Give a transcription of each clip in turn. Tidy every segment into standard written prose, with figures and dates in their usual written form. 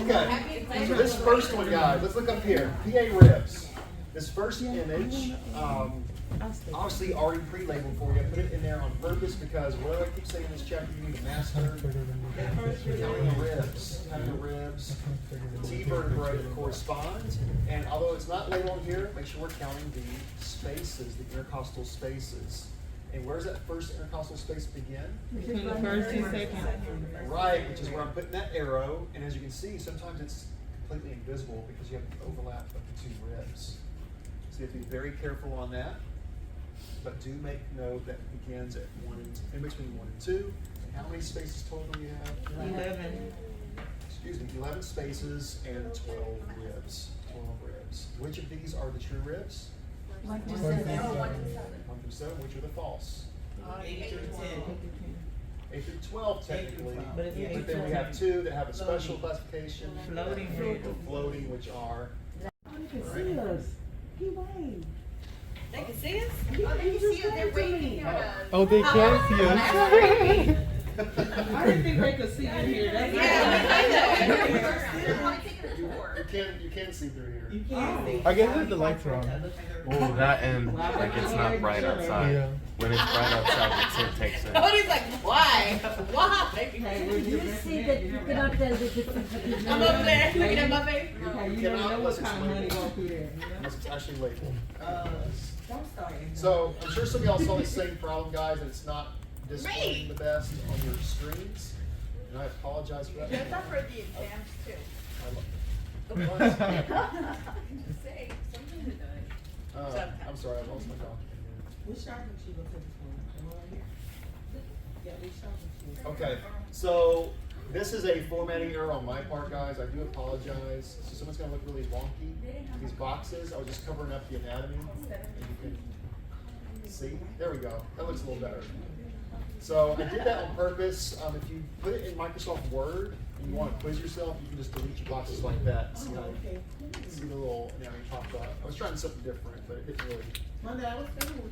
Okay, so this first one, guys, let's look up here. PA ribs. This first image, obviously already pre-labeled for you. I put it in there on purpose because what do I keep saying in this chapter? You need to master counting the ribs. Counting the ribs. The T vertebrae that correspond. And although it's not labeled here, make sure we're counting the spaces, the intercostal spaces. And where's that first intercostal space begin? Between the first and second. Right, which is where I'm putting that arrow. And as you can see, sometimes it's completely invisible because you have the overlap of the two ribs. So you have to be very careful on that. But do make note that it begins at in between 1 and 2. And how many spaces total do you have? 11. Excuse me, 11 spaces and 12 ribs. 12 ribs. Which of these are the true ribs? 1 through 7. 1 through 7. Which are the false? 8 through 10. 8 through 12 technically. But But then we have 2 that have a special classification. Floating The ribs. floating, which are. See us. He waved. They can see us? He just waved to me. Oh, they can see us. I didn't think they could see in here. That's You can see through here. You can't see. I guess if the lights are on. Oh, that and like it's not bright outside. Yeah. When it's bright outside, the tint takes in. Cody's like, why? Why? You see that you cannot tell the difference between I'm over there looking at my face. Okay, you never know what kind of money go through there. Unless it's actually labeled. Don't start. So I'm sure some of y'all saw the same problem, guys, and it's not displaying the best on your screens. And I apologize for that. That's not for the exams too. I love Just say something to do. I'm sorry, I lost my document. Which shopping she go to this one? The one right here? Yeah, which shopping she? Okay, so this is a formatting error on my part, guys. I do apologize. So someone's gonna look really wonky. These boxes, I was just covering up the anatomy, and you can see. There we go. That looks a little better. So I did that on purpose. If you put it in Microsoft Word and you want to quiz yourself, you can just delete your boxes like that. See how see the little anatomy popped up. I was trying something different, but it didn't really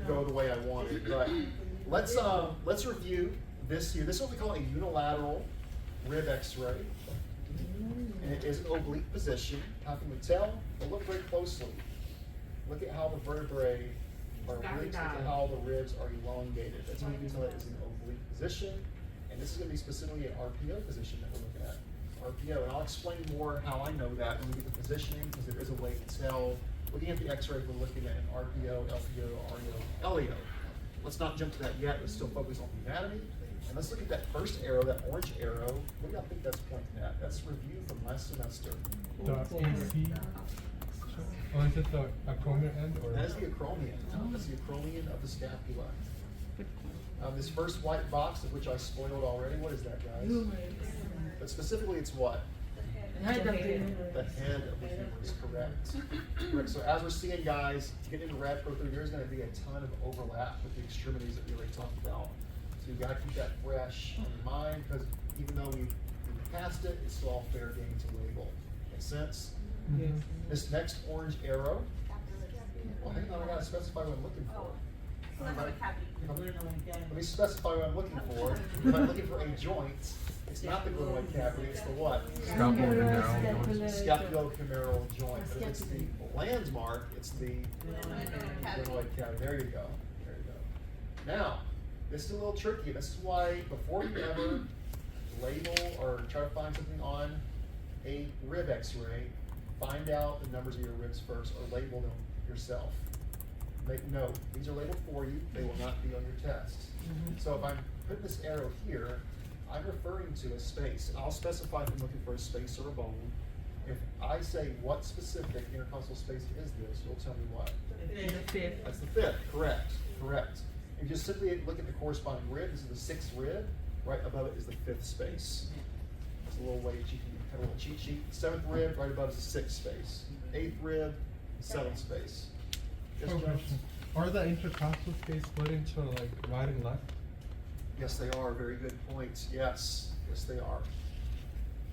go the way I wanted. But let's review this here. This is what we call a unilateral rib X-ray, and it is an oblique position. How can we tell? Well, look very closely. Look at how the vertebrae are oblique. Look at how the ribs are elongated. That's how you can tell it is an oblique position. And this is going to be specifically an RPO position that we're looking at. RPO, and I'll explain more how I know that when we get the positioning, because there is a way to tell. Looking at the X-ray, we're looking at an RPO, LPO, REO, LEO. Let's not jump to that yet. Let's still focus on the anatomy. And let's look at that first arrow, that orange arrow. What do y'all think that's pointing at? That's review from last semester. The AC. Oh, is it the acromion end or? That is the acromion. That's the acromion of the scapula. This first white box, of which I spoiled already, what is that, guys? But specifically, it's what? The head of the The head of the humerus, correct. Correct. So as we're seeing, guys, to get into rad pro 3, there's going to be a ton of overlap with the extremities that we already talked about. So you've got to keep that fresh in your mind, because even though we've passed it, it's still all fair game to label. Make sense? Yes. This next orange arrow, well, hang on, I got to specify what I'm looking for. Let me specify what I'm looking for. If I'm looking for a joint, it's not the glenoid cavity, it's the what? Scapulohumeral joint. But if it's the landmark, it's the glenoid cavity. There you go. There you go. Now, this is a little tricky. This is why before you ever label or try to find something on a rib X-ray, find out the numbers of your ribs first or label them yourself. Make note, these are labeled for you, they will not be on your test. So if I'm putting this arrow here, I'm referring to a space. I'll specify if I'm looking for a space or a bone. If I say what specific intercostal space is this, you'll tell me what? The fifth. That's the fifth, correct, correct. And just simply look at the corresponding rib. This is the sixth rib, right above it is the fifth space. It's a little way you can have a little cheat sheet. Seventh rib, right above is the sixth space. Eighth rib, seventh space. Yes, Jones? Are the intercostal space split into like right and left? Yes, they are. Very good points. Yes, yes, they are.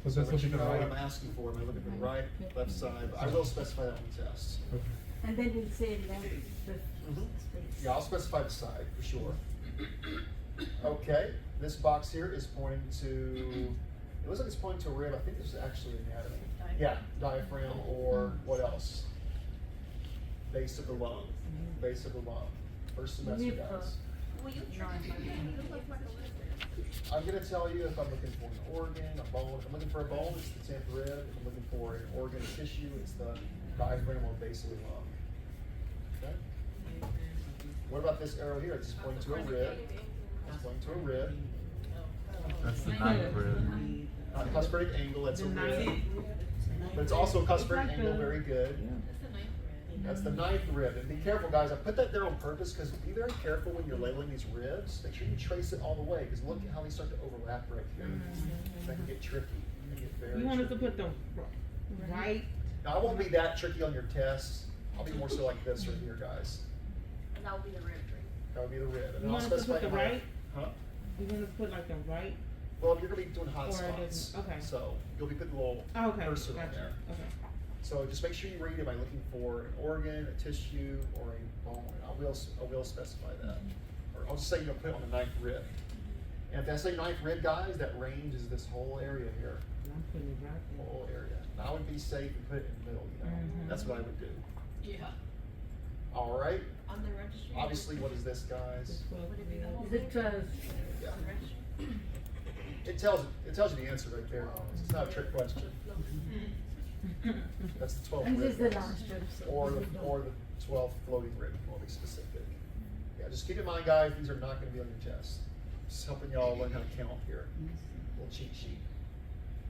So So this will let be you the know what right. I'm asking for. Am I looking at the right, left side? I will specify that on the test. Okay. And then you say left the space. Yeah, I'll specify the side for sure. Okay, this box here is pointing to It looks like it's pointing to a rib. I think this is actually anatomy. Yeah, diaphragm or what else? Base of the lung. Base of the lung. First semester, guys. I'm gonna tell you if I'm looking for an organ, a bone. If I'm looking for a bone, it's the 10th rib. If I'm looking for an organ or tissue, it's the diaphragm or base of the lung. Okay? What about this arrow here? It's pointing to a rib. It's pointing to a rib. That's the ninth rib. Cuspiding angle, that's a rib. But it's also a cuspiding angle, very good. That's the 9th rib. And be careful, guys. I put that there on purpose because be very careful when you're labeling these ribs. Make sure you trace it all the way because look at how they start to overlap right here. That can get tricky. It can get very You want us to tricky. put the right? Now, I won't be that tricky on your tests. I'll be more so like this right here, guys. And that will be the rib tree. That would be the rib. And You I'll want us to specify put the how- right? Huh? You want us to put like the right? Well, you're going to be doing hot Or it spots. doesn't- okay. So you'll be putting a little Oh, okay, cursor in gotcha, there. okay. So just make sure you read it by looking for an organ, a tissue, or a bone. I will specify that. Or I'll just say you'll put it on the 9th rib. And if I say 9th rib, guys, that range is this whole area here. I'm putting it right there. Whole area. Now, I would be safe and put it in the middle, you know. That's what I would do. Yeah. All right. On the registry. Obviously, what is this, guys? The 12th Would it be the rib. whole Is it 12? Yeah. on the registry? It tells you the answer right there. It's not a trick question. That's the 12th And rib. this is the guys. last rib. so Or we the don't- 12th floating rib, we'll be specific. Yeah, just keep in mind, guys, these are not gonna be on your test. Just helping y'all learn how to count here. Little cheat sheet.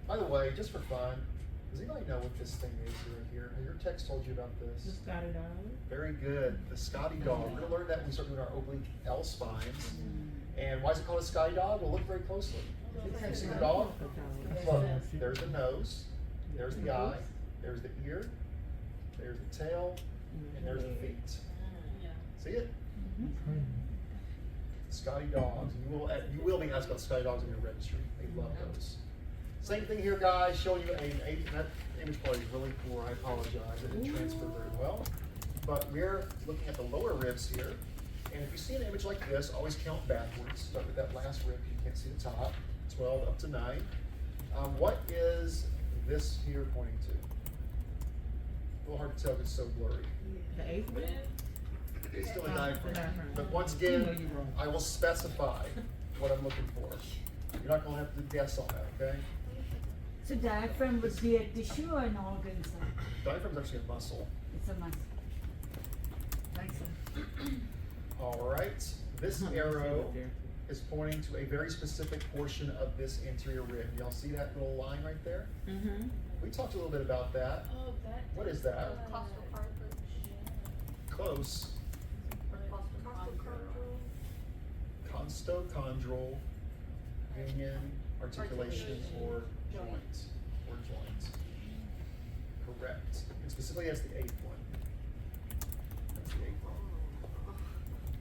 By the way, just for fun, does anybody know what this thing is right here? Has your text told you about this? Just got it out. Very good. The Scotty dog. We're gonna learn that when we start doing our oblique L spines. And why is it called a Scotty dog? We'll look very closely. You see the dog? Look, there's the nose, there's the eye, there's the ear, there's the tail, and there's the feet. See it? Scotty dogs. You will be asked about Scotty dogs in your registry. They love those. Same thing here, guys. Showing you that image quality is really poor. I apologize. It didn't transfer very well. But we're looking at the lower ribs here. And if you see an image like this, always count backwards. Start with that last rib. You can't see the top. 12 up to 9. What is this here pointing to? A little hard to tell because it's so blurry. The 8th rib? It's still a The diaphragm. diaphragm. But once You know again, you're wrong. I will specify what I'm looking for. You're not going to have to guess on that, okay? So diaphragm would be a tissue or an organ, sir? Diaphragm's actually a muscle. It's a muscle. Thanks, sir. All right. This arrow is pointing to a very specific portion of this anterior rib. Y'all see that little line right there? Mm-hmm. We talked a little bit about that. Oh, that. What is that? Costal cartilage. Close. Or Constochondral union, articulation, or joint. Or joint. Correct. And specifically, that's the 8th one. That's the 8th one.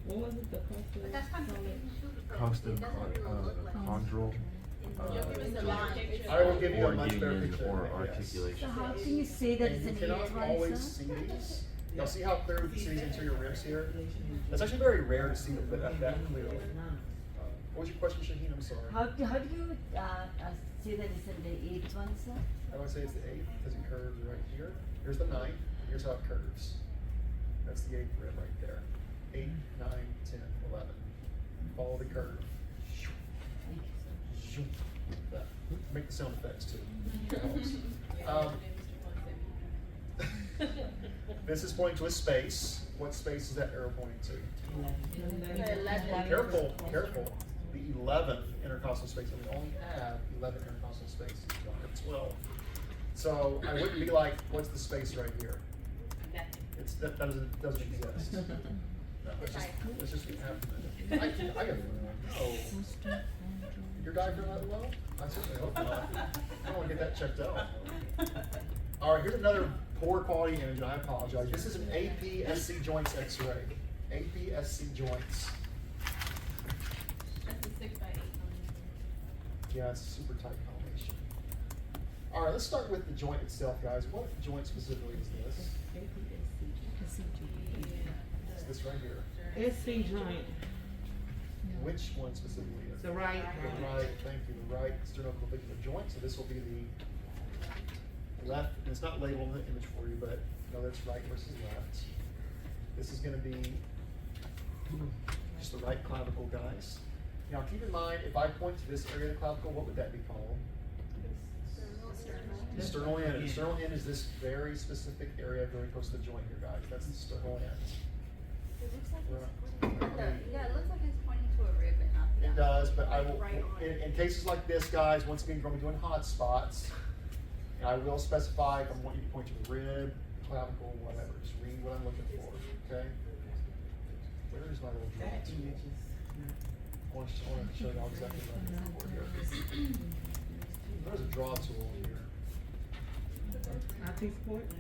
What was it? The coastal? But that's kind of confusing too because it doesn't really look like. Chondral, You'll give us the line. I will give you a or much better union, picture. or yes. So articulation. how can you say that And it's you an cannot 8th one, always sir? see these. Y'all see how clear we can see these interior ribs here? It's actually very rare to see them that clearly. What was your question, Shaheen? I'm sorry. How do you say that it's in the 8th one, sir? I would say it's the 8th because it curves right here. Here's the 9th. Here's how it curves. That's the 8th rib right there. 8, 9, 10, 11. Follow the curve. Thank you, sir. That. Make the sound effects too. That helps. This is pointing to a space. What space is that arrow pointing to? Careful, careful. The 11th intercostal space. And we only have 11 intercostal spaces. We don't have 12. So I wouldn't be like, what's the space right here? That doesn't exist. No, let's just keep happening. I gotta know. Your diaphragm that low? I certainly hope not. I don't want to get that checked out. All right, here's another poor quality image, and I apologize. This is an APSC joints X-ray. APSC joints. That's a 6x8. Yeah, it's a super tight combination. All right, let's start with the joint itself, guys. What joint specifically is this? It's this right here. SC joint. which one specifically is. The right. The right, thank you, the right sternoclavicular joint, so this will be the left, and it's not labeled in the image for you, but no, that's right versus left. This is gonna be just the right clavicle, guys. Now, keep in mind, if I point to this area of the clavicle, what would that be called? The sternal end. The sternal end is this very specific area very close to the joint here, guys. That's the sternal end. It looks like Right. yeah, it looks like it's pointing to a rib and not. It does, but I will, Right on. in cases like this, guys, once again, you're gonna be doing hot spots. And I will specify if I want you to point to the rib, clavicle, whatever. Just read what I'm looking for, okay? Where is my little draw That tool? image is. I want to show y'all exactly what I'm looking for here. There's a draw tool here. I think sport. To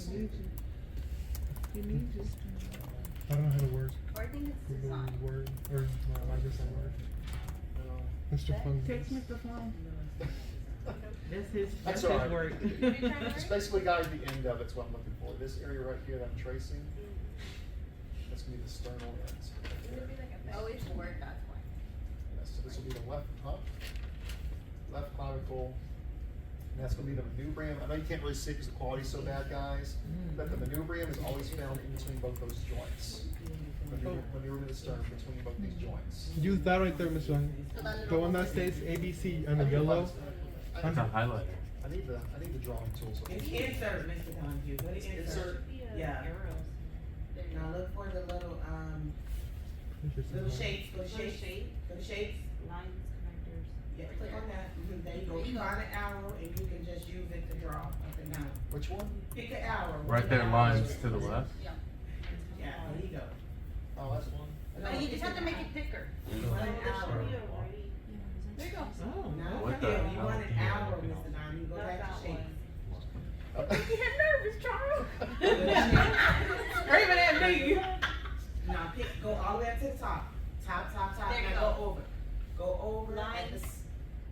see. You need to. I don't know how to work Or I think it's Google design. Word or Microsoft Word. No. Mr. Fung. Text Mr. Fong. That's his, That's that's all his right. work. It's basically, guys, the end of it's what I'm looking for. This area right here that I'm tracing, that's gonna be the sternal ends. right there. Oh, it's word, that's why. Yeah, so this will be the left hump, left clavicle, and that's gonna be the manubrium. I know you can't really see because the quality's so bad, guys, but the manubrium is always found in between both those joints. Manubrium of the sternum between both these joints. Use that right there, Mr. Fung. The one that says ABC and the yellow. It's a highlighter. I need the drawing tools. It's insert, Mr. Donahue, go to Insert. insert. Yeah. Now look for the little, little shapes, go to shapes, go to shapes. Lines, connectors. Yeah, click on that, there you go, you find an arrow and you can just use it to draw up and down. Which one? Pick an arrow. Right there, lines to the left. Yeah. Yeah, there you go. Oh, that's one. No, you just have to make it thicker. You want an arrow. There you go. Oh, Now, What look the here, you hell? want an arrow, Mr. Donahue, go back to shapes. You get nervous, Charles. Screaming at me. Now pick, go all the way up to the top, There you now go. go over. Go over at Lines.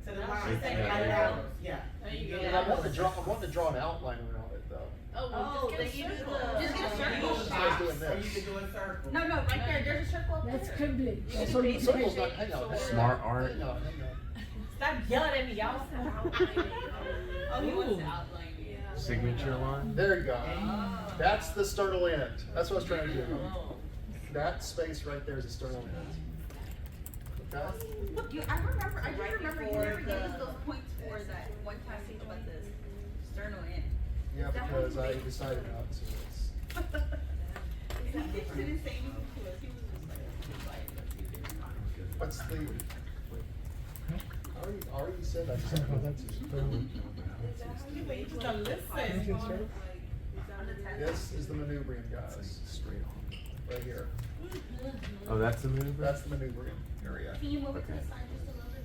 to the Lines. line, There like you go. arrows, yeah. There you go. And I'm wanting to draw an outline around it though. Oh, then just you get a do circle. the- Just get a You circle. go to the Besides box, doing or you this. can do a circle. No, right there, there's a circle up there. That's scribbling. That's what it's Circle's not, hang on. Smart art. Hang on. Stop yelling at me, y'all. Oh, he wants to outline it. Signature line. There you go. That's the sternal end. That's what I was trying to do. That space right there is the sternal end. Okay? I just Right remember you before never gave us the- those points for that one time about the sternal end. Yeah, because I decided not to. He didn't say anything to us, he was just like, What's the? I already said I decided Oh, not that's to. Listen. This is the manubrium, guys. Straight on. Right here. Oh, that's the move. That's the manubrium area. can you move it to the Okay. side just a little bit?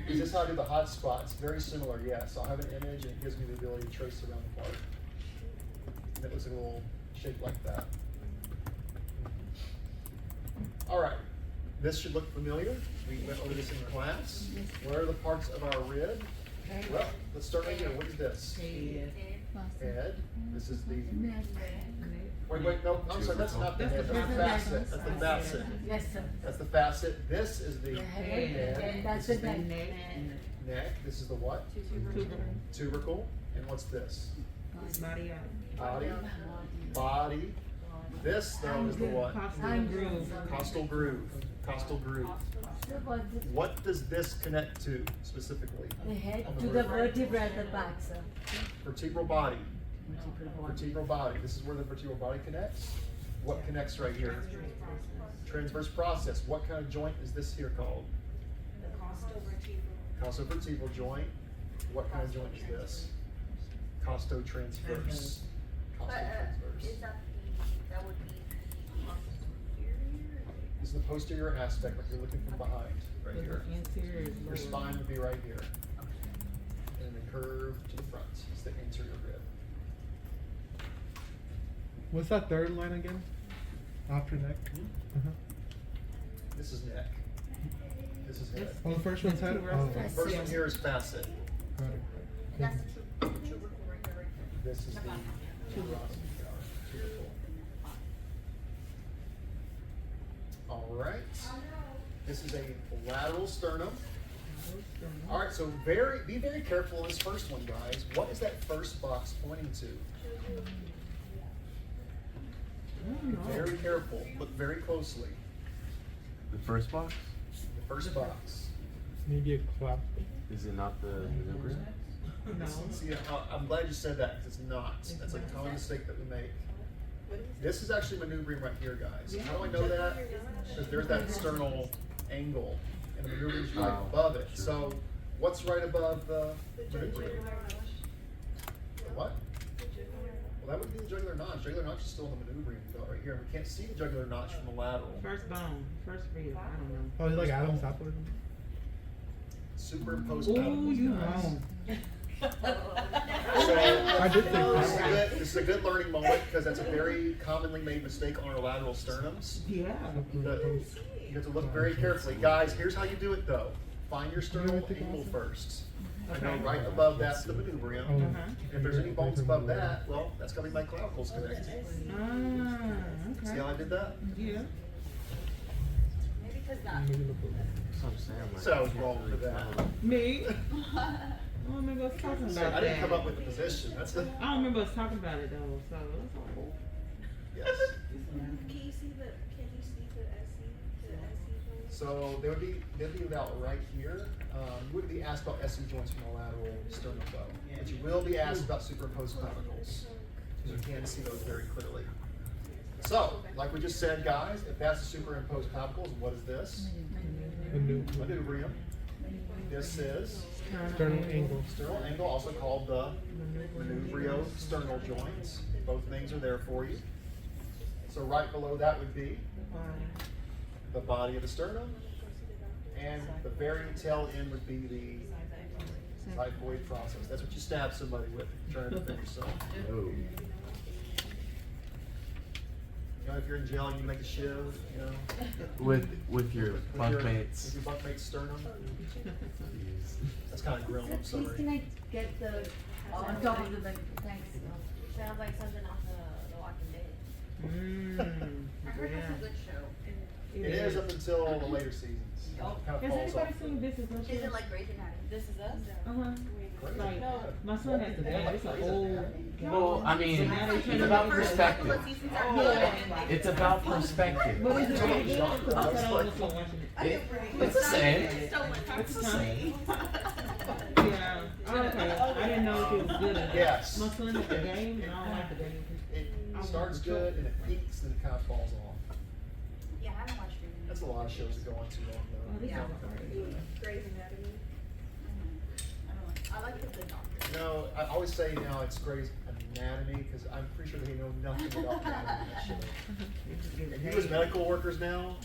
Is this how I do the hot spot? It's very similar, yes. I'll have an image and it gives me the ability to trace around the part. And it looks like a little shape like that. All right, this should look familiar. We went over this in class. What are the parts of our rib? Well, let's start right here. What is this? Head. This is the, wait, no, I'm sorry, that's not the head, that's the facet. That's the facet. Yes, sir. That's the facet. This is the The head, head. and that's This the is the neck. neck. This is the what? Tubercle. And what's this? Body out. Body. Body. This though is the what? Costal groove. Costal groove. Costal groove. So what What does this connect to specifically? the head On to the vertebrae? vertebra at the back, sir. Vertebral body. Vertebral body. This is where the vertebral body connects. What connects right here? Transverse process. What kind of joint is this here called? Costovertebral joint. What kind of joint is this? Costotransverse. But, Costotransverse. is that would be posterior? This is the posterior aspect, like you're looking from behind, right here. Interior is Your lower. spine would be right here. And then curve to the front. It's the anterior rib. What's that third line again? After neck. Uh-huh. This is neck. This is head. Oh, the first one's head. Oh, The first one here is facet. got it. That's the tubercle right there, right there. This is the tubercle. All right. This is a lateral sternum. All right, so be very careful in this first one, guys. What is that first box pointing to? Be very careful. Look very closely. The first box? The first box. Maybe a clap. Is it not the manubrium? No. See, I'm glad you said that because it's not. That's a common mistake that we make. This is actually manubrium right here, guys. How do I know that? Because there's that sternal angle, and the manubrium is right above it. So, what's right above the manubrium? The what? Well, that would be the jugular notch. Jugular notch is still in the manubrium though, right here. We can't see the jugular notch from the lateral. First bone, first rib, I don't know. Oh, is it like Adam's apple or something? Superimposed Ooh, paddles, you guys. wrong. So, I did think this is a good learning moment because that's a very commonly made mistake on our lateral sternums. Yeah. You have to look very carefully. Guys, here's how you do it though. Find your sternal angle first. And then right above that's the manubrium. If there's any bones above that, well, that's gonna be my clavicles connected. Okay. See how I did that? Yeah. Maybe because that. That's what I'm saying. Like, So I was wrong for that. Me? I don't remember us talking So about I didn't that. come up with the position. That's the I don't remember us talking about it though, so that's all cool. yes. Can you see the SC, the SC So they'd be about right here. You wouldn't be asked about SC joints from the lateral sternum though, but you will be asked about superimposed clavicles, because you can see those very clearly. So, like we just said, guys, if that's the superimposed clavicles, what is this? Manubrium. This is Sternal angle. sternal angle, also called the manubrio-sternal joints. Both things are there for you. So right below that would be the body of the sternum, and the very tail end would be the xiphoid process. That's what you stab somebody with if you're trying to defend yourself. Oh. You know, if you're in jail and you make a shiv, you know, With your bunkmates. with your bunkmate's sternum. That's kind of grim, I'm Please, sorry. can I get the, on top of the menu, thanks. Sounds like something off the Walking Dead. Mmm. I heard that's a good show. It is up until the later seasons. Kind of Has falls off. anybody seen This Is Us? Is it like Grey's Anatomy? This is us? Uh-huh. Great. Like, my son has the bad, it's an old. Well, I mean, it's about perspective. It's about perspective. What is it really good? Because I said I was watching it. It's the same. It's the same. Yeah. Okay. I didn't know if it was good. Yes. My son at the game, and I don't like the game. It starts good and it peaks and it kind of falls off. Yeah, I haven't watched it. That's a lot of shows that go on too long Oh, though. this Yeah. is Grey's Anatomy. I like the doctor. You know, I always say now it's Grey's Anatomy because I'm pretty sure they know nothing about anatomy in that show. And you as medical workers now,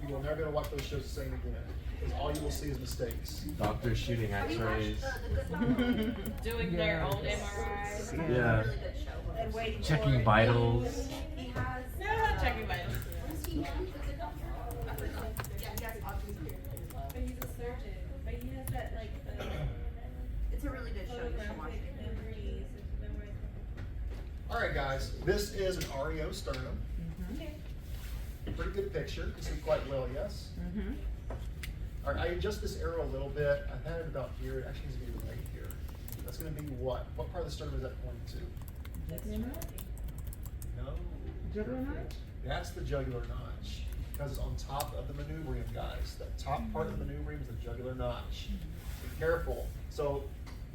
you will never be able to watch those shows the same again. Because all you will see is mistakes. Doctors shooting x-rays. Doing their own MRIs. Yeah. Really good show. And waiting Checking for vitals. He has. Yeah, checking vitals. But he's a surgeon. But he has that like. It's a really good show. You should watch it. All right, guys, this is an REO sternum. Pretty good picture. You can see quite well, yes? Mm-hmm. All right, I adjust this arrow a little bit. I've had it about here. It actually needs to be right here. That's going to be what? What part of the sternum is that pointing to? Jugular notch? No. Jugular notch? That's the jugular notch. Because it's on top of the manubrium, guys. The top part of the manubrium is the jugular notch. Be careful. So,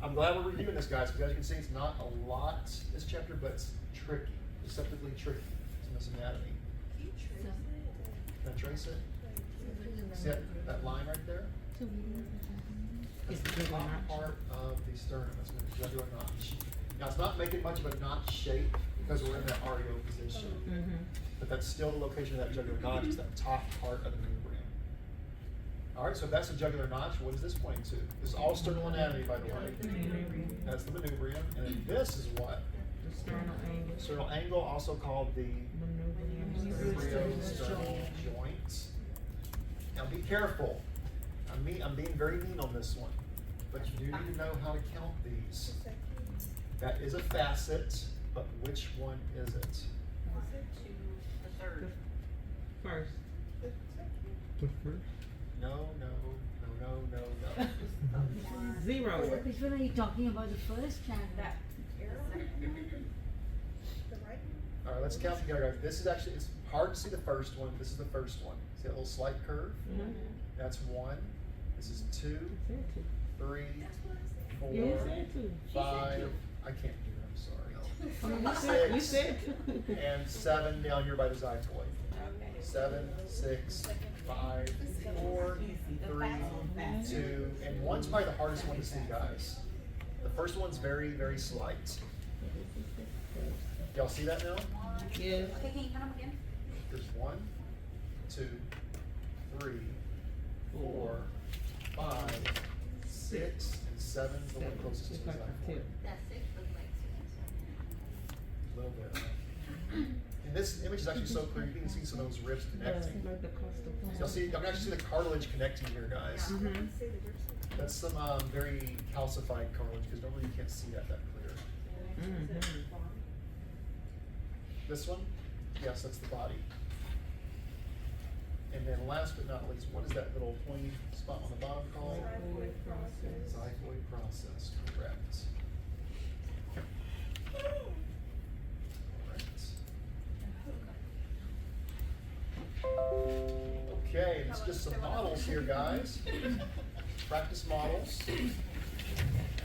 I'm glad we're reviewing this, guys, because as you can see, it's not a lot, this chapter, but it's tricky. Deceptively tricky. It's in this anatomy. Can I trace it? See that line right there? That's the top part of the sternum. That's the jugular notch. Now, it's not making much of a notch shape because we're in that REO position. But that's still the location of that jugular notch. It's that top part of the manubrium. All right, so if that's the jugular notch, what is this pointing to? This is all sternal anatomy, by the way. That's the manubrium. And then this is what? The sternal angle. Sternal angle, also called the Manubrium. sternal joint. Now be careful. I'm being very mean on this one, but you do need to know how to count these. That is a facet, but which one is it? The third. First. The first? No. Zero. Which one are you talking about, the first channel? That arrow? The right? All right, let's count together, guys. This is actually, it's hard to see the first one. This is the first one. See that little slight curve? Mhm. That's 1. This is 2, Said two. 3, 4, Yeah, you said two. 5. I can't do it, I'm sorry. You said two. And 7 down here by the xiphoid. Okay. 7, 6, 5, 4, 3, 2, and 1's probably the hardest one to see, guys. The first one's very, very slight. Y'all see that now? Yes. Okay, can you count them again? There's 1, 2, 3, 4, 5, 6, and 7 is the one closest to the xiphoid. That's 6, looks like 6. A little bit. And this image is actually so clear, you can see some of those ribs connecting. Like the coastal. Y'all can actually see the cartilage connecting here, guys. Mhm. That's some very calcified cartilage, because normally you can't see that clear. Mhm. This one, yes, that's the body. And then last but not least, what is that little pointy spot on the bottom called? Xiphoid process. Xiphoid process, correct. Okay, it's just some models here, guys. Practice models.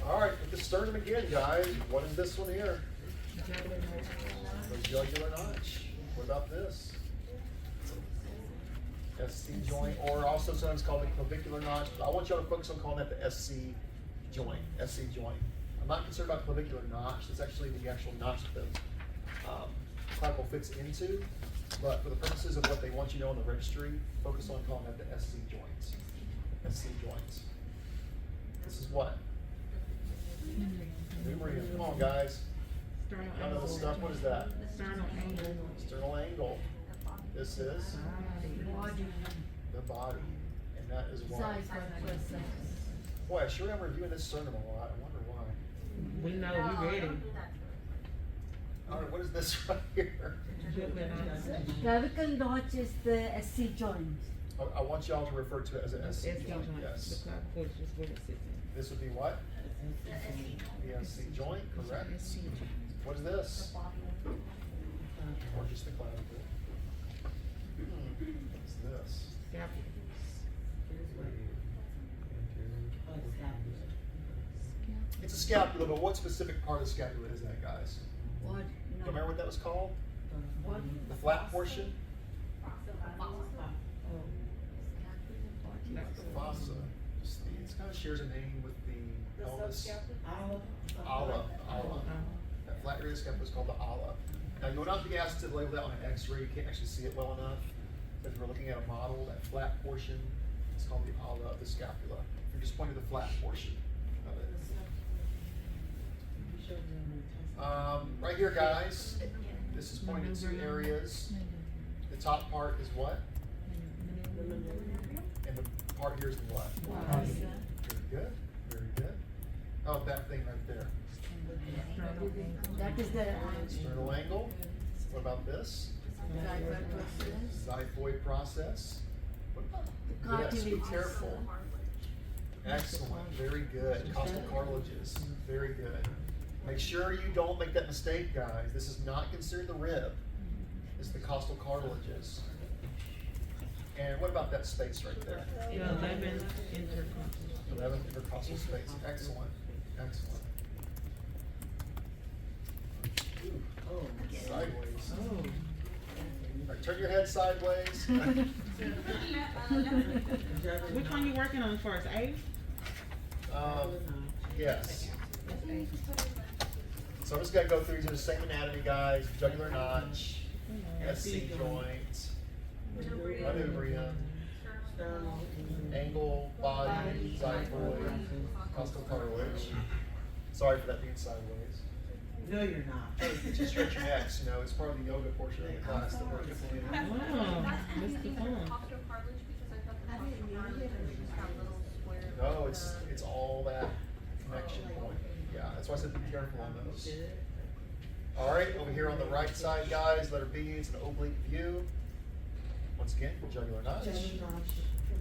All right, with the sternum again, guys. What is this one here? The jugular notch. What about this? SC joint, or also sometimes called the clavicular notch. But I want y'all to focus on calling that the SC joint. SC joint. I'm not concerned about clavicular notch. That's actually the actual notch that the clavicle fits into. But for the purposes of what they want you to know in the registry, focus on calling that the SC joints. SC joints. This is what? Numerium. Come on, guys. Sternal Y'all know this angle. stuff. What is that? Sternal angle. Sternal angle. This is Body. the body. And that is what? Size of person. Boy, I sure am reviewing this sternum a lot. I wonder why. We know we ready. All right, what is this right here? Jugular notch. Clavicle notch is the SC joint. I want y'all to refer to it as an SC SC joint. joint. Yes. The clavicle is just where it sits in. This would be what? The SC joint, correct? What is this? Or just the clavicle? What's this? Scapula. It's a scapula, but what specific part of the scapula is that, guys? What? Do you No. remember what that was called? What? The flat portion? The fossa. It kind of shares a name with the pelvis. Ala. That flat area of the scapula is called the ala. Now, you will not be asked to label that on an X-ray. You can't actually see it well enough. But if we're looking at a model, that flat portion is called the ala of the scapula. You're just pointing to the flat portion of it. Right here, guys, this is pointing to areas. The top part is what? And the part here is the what? Very good, very good. Oh, that thing right there. That is the Sternal angle. What about this? Xiphoid process. What about this? Be cartilage. careful. Excellent, very good. Costal cartilages, very good. Make sure you don't make that mistake, guys. This is not considered the rib. It's the costal cartilages. And what about that space right there? 11 intercostal. 11 intercostal space. Excellent, excellent. Ooh, sideways. Oh. All right, turn your head sideways. Which one you working on first, A? Yes. So I'm just gonna go through the same anatomy, guys. Jugular notch, SC joint, manubrium, angle, body, xiphoid, costal cartilage. Sorry for that being sideways. No, you're not. Hey, just stretch your necks, you know, it's part of the yoga portion of the class that we're completing. Wow, That's Mr. the Fun. costocartilage because I thought the costocartilage was just that little square. No, it's all that connection point. Yeah, that's why I said be careful on those. All right, over here on the right side, guys, letter B, it's an oblique view. Once again, jugular notch.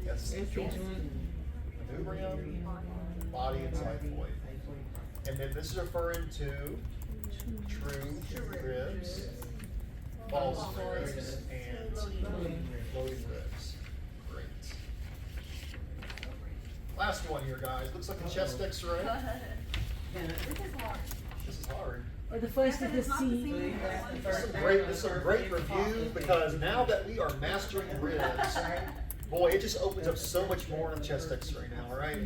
Yes, joint. Manubrium, body and xiphoid. And then this is referring to true ribs, false ribs, and floating ribs. Great. Last one here, guys. Looks like a chest X-ray. This is hard. Or the first is the C. This is a great review because now that we are mastering ribs, boy, it just opens up so much more in the chest X-ray now, right?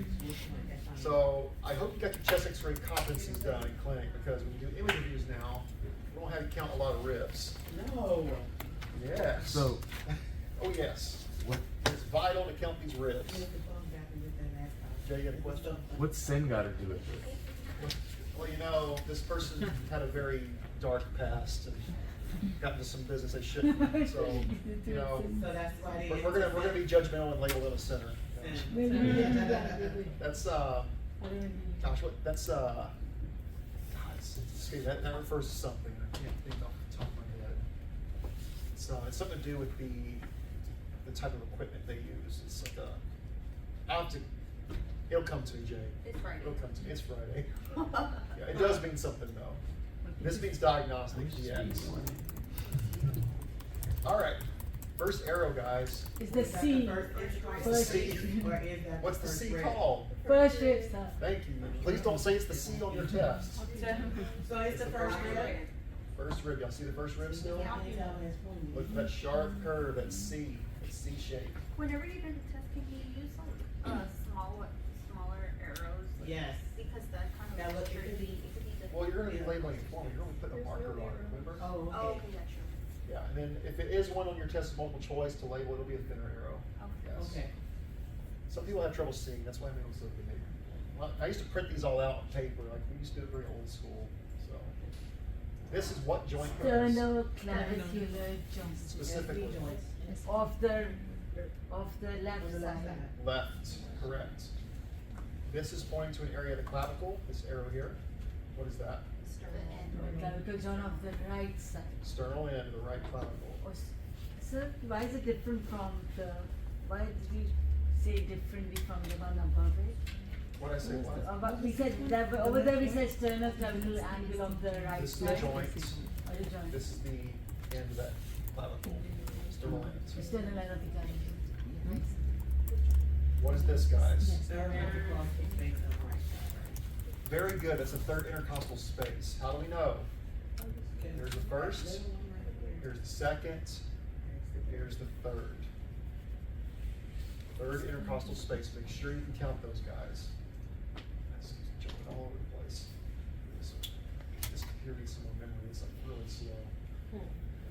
So I hope you got your chest X-ray competencies done in clinic because when you do image reviews now, we don't have you count a lot of ribs. No. Yes. So, Oh yes. what, It's vital to count these ribs. Jay, you have a question? what's sin got to do with this? Well, you know, this person had a very dark past and got into some business they shouldn't. So, you know, So that's why they. we're gonna be judgmental and label them a sinner. That's gosh, God, that refers to something. I can't think off the top of my head. It's something to do with the type of equipment they use. It's like it'll come to you, Jay. It's Friday. It'll come to me. It's Friday. Yeah, it does mean something though. This means diagnostic, DX. All right, first arrow, guys. It's the C. What's the C? What's the C called? First rib, sir. Thank you. Please don't say it's the C on your test. So it's the first rib? First rib. Y'all see the first rib still? Look for that sharp curve, that C, that C shape. Whenever you do the test, can you use like smaller arrows? Yes. Because that kind of. That look- it could be Well, you're going to be labeling it for me. You're going to put a marker on it, remember? Oh, Oh, okay. okay, yeah, sure. Yeah, and then if it is one on your test multiple choice to label, it'll be a thinner arrow. Okay. Yes. Okay. Some people have trouble seeing. That's why I made them so big. Well, I used to print these all out on paper. Like we used to do it very old school. So this is what joint goes Sternoclavicular joint. specifically. Of the left side. Left, correct. This is pointing to an area of the clavicle. This arrow here. What is that? Clavicle joint of the right side. Sternal end of the right clavicle. Sir, why is it different from why did you say differently from the one above it? What did I say? What? We said that, over there we said sternoclavicular angle of the right This is the side. joint. Or the joint. This is the end of that clavicle. Sternal end. Sternal end of the clavicle. Yes. What is this, guys? Third intercostal space on the right side, Very good. That's a third intercostal space. How do we know? right? Here's the first. Here's the second. Here's the third. Third intercostal space. Make sure you can count those guys. That's jumping all over the place. This computer needs some more memory. It's like really slow.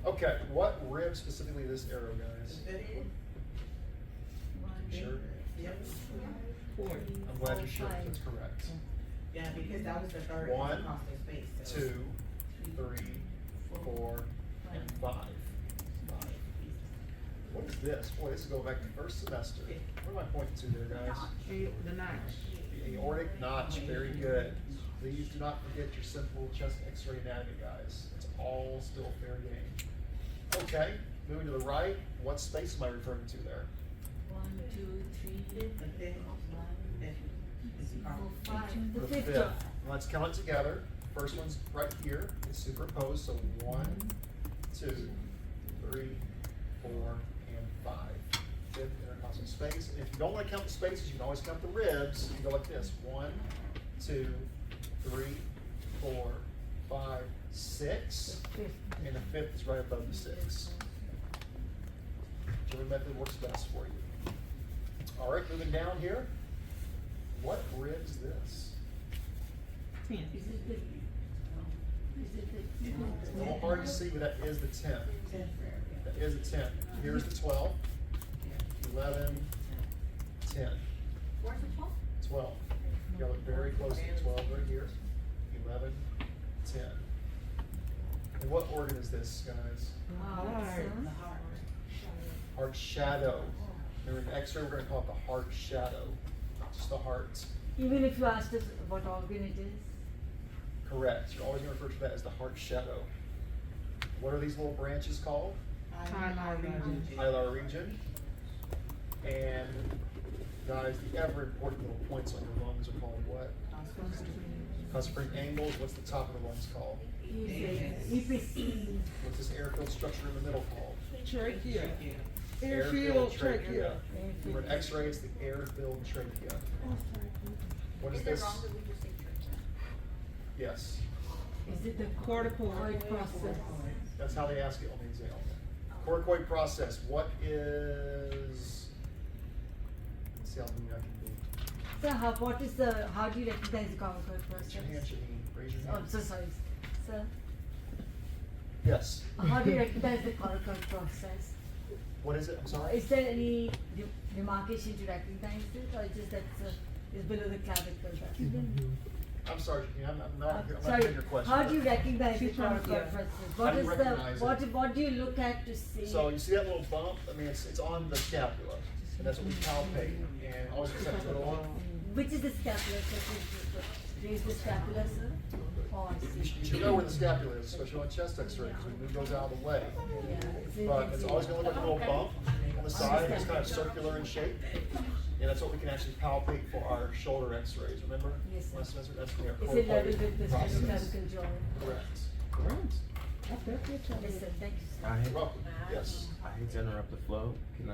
Okay, what rib specifically this arrow, guys? You sure? Yep. I'm glad you're sure. That's correct. Yeah, because that was the third One, intercostal space. So. 2, 3, 4, and 5. What is this? Boy, this is going back to first semester. What am I pointing to there, guys? The notch. The aortic notch. Very good. Please do not forget your simple chest X-ray anatomy, guys. It's all still fair game. Okay, moving to the right. What space am I referring to there? 1, 2, 3, Okay. 4, 5. The The fifth. fifth one. Let's count it together. First one's right here. It's superimposed. So 1, 2, 3, 4, and 5. Fifth intercostal space. And if you don't want to count the spaces, you can always count the ribs. You go like this: 1, 2, 3, 4, 5, 6. Fifth. And the fifth is right above the 6. Whichever method works best for you. All right, moving down here. What rib is this? Is it the? It's a little hard to see, but that is the 10. That is the 10. Here's the 12, 11, 10. Where's the 12? 12. You gotta look very close to the 12 right here. 11, 10. And what organ is this, guys? Heart shadow. Remember in X-ray, we're gonna call it the heart shadow, not just the heart. Even if you asked us what organ it is. Correct. You're always gonna refer to that as the heart shadow. What are these little branches called? hilar region. And guys, the ever important little points on your lungs are called what? Concentric angles. What's the top of the lungs called? EPC. What's this air-filled structure in the middle called? Trachea. Air-filled trachea. Remember, in X-ray, it's the air-filled trachea. What is Is it this? wrong that we just say trachea? Yes, Is it the corticoid process? that's how they ask it on the exam. Coracoid process. What is? Let's see how neat I can be. So how do you recognize the corticoid process? Raise your hand, Shaheen. Raise your Oh, hand. I'm so sorry. Sir, Yes. how do you recognize the corticoid process? What is it? I'm sorry. Is there any demarcation to recognize it, or just that it's below the clavicle? I'm sorry, Shaheen. I'm not Sorry, hearing your question. how do you recognize the She's trying to- corticoid yeah. process? How What do you is recognize the it? what do you look at to see? So you see that little bump? I mean, it's on the scapula, and that's what we palpate. And always just have to go on. Which is the scapula? So raise the scapula, sir. Oh, I You see. should know where the scapula is, especially on chest X-ray, because we move those out of the way. Yeah, so you But can it's see always it. going to look like a little bump on the side. It's kind of circular in shape, and that's what we can actually palpate for our shoulder X-rays. Remember? Yes, sir. Last semester, that's the Is it level with the process. clavicle joint? Correct. Correct. Yes, sir. Thank you, sir. I You're hate, welcome. Yes. I hate to interrupt the flow. Can we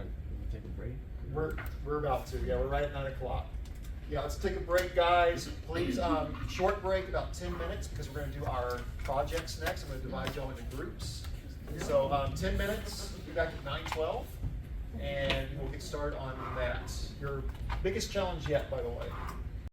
take a break? We're about to. Yeah, we're right at 9 o'clock. Yeah, let's take a break, guys. Please, short break, about 10 minutes, because we're going to do our projects next. I'm going to divide y'all into groups. So 10 minutes. Be back at 9:12, and we'll get started on that. Your biggest challenge yet, by the way.